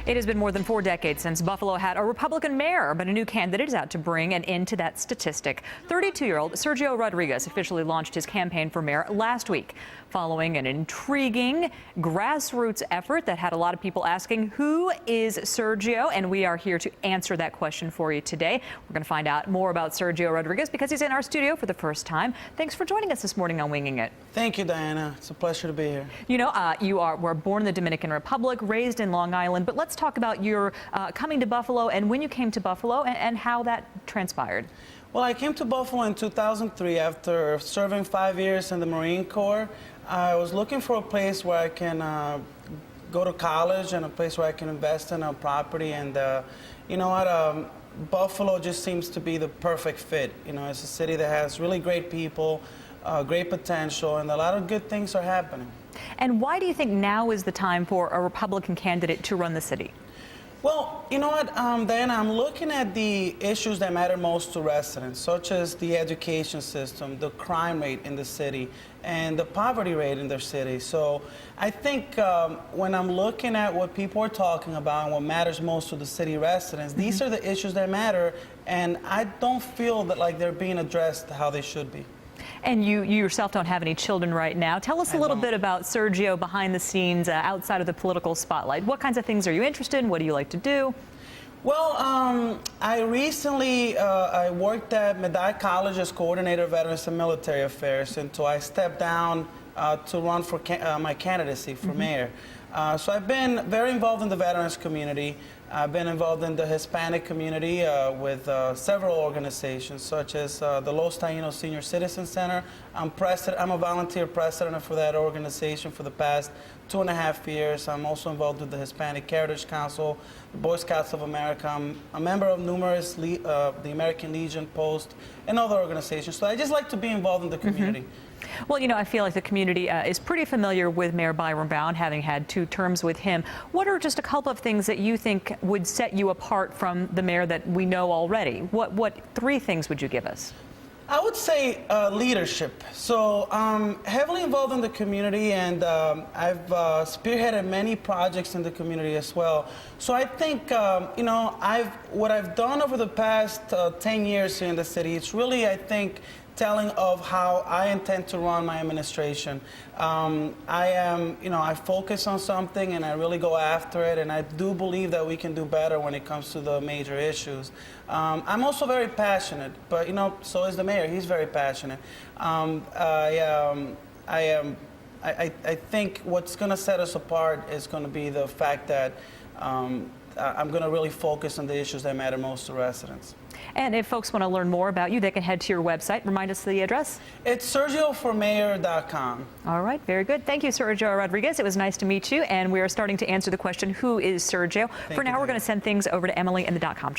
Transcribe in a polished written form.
It has been more than 4 decades since Buffalo had a Republican mayor, but a new candidate is out to bring an end to that statistic. 32-year-old Sergio Rodriguez officially launched his campaign for mayor last week, following an intriguing grassroots effort that had a lot of people asking, who is Sergio? And we are here to answer that question for you today. We're going to find out more about Sergio Rodriguez because he's in our studio for the first time. Thanks for joining us this morning on Winging It. Thank you, Diana. It's a pleasure to be here. You know, were born in the Dominican Republic, raised in Long Island, but let's talk about your coming to Buffalo and when you came to Buffalo and how that transpired. Well, I came to Buffalo in 2003 after serving 5 years in the Marine Corps. I was looking for a place where I can go to college and a place where I can invest in a property. And you know what? Buffalo just seems to be the perfect fit. You know, it's a city that has really great people, great potential, and a lot of good things are happening. And why do you think now is the time for a Republican candidate to run the city? Well, you know what, Diana, I'm looking at the issues that matter most to residents, such as the education system, the crime rate in the city, and the poverty rate in their city. So I think when I'm looking at what people are talking about and what matters most to the city residents, these are the issues that matter, and I don't feel that like they're being addressed how they should be. And you yourself don't have any children right now. Tell us a little bit about Sergio behind the scenes, outside of the political spotlight. What kinds of things are you interested in? What do you like to do? Well, I recently I worked at Medaille College as coordinator of Veterans and Military Affairs until I stepped down to run for my candidacy for mayor. So I've been very involved in the veterans community. I've been involved in the Hispanic community with several organizations, such as the Los Taínos Senior Citizen Center. I'm a volunteer president for that organization for the past 2.5 years. I'm also involved with the Hispanic Heritage Council, the Boy Scouts of America. I'm a member of numerous, the American Legion, Post, and other organizations. So I just like to be involved in the community. Well, you know, I feel like the community is pretty familiar with Mayor Byron Brown, having had 2 terms with him. What are just a couple of things that you think would set you apart from the mayor that we know already? What 3 things would you give us? I would say leadership. So I'm heavily involved in the community, and I've spearheaded many projects in the community as well. So I think, you know, what I've done over the past 10 years here in the city, it's really, I think, telling of how I intend to run my administration. I focus on something and I really go after it, and I do believe that we can do better when it comes to the major issues. I'm also very passionate, but you know, so is the mayor. He's very passionate. I think what's going to set us apart is going to be the fact that I'm going to really focus on the issues that matter most to residents. And if folks want to learn more about you, they can head to your website. Remind us the address. It's sergioformayor.com. All right, very good. Thank you, Sergio Rodriguez. It was nice to meet you, and we are starting to answer the question, who is Sergio? For now, we're going to send things over to Emily in the .com.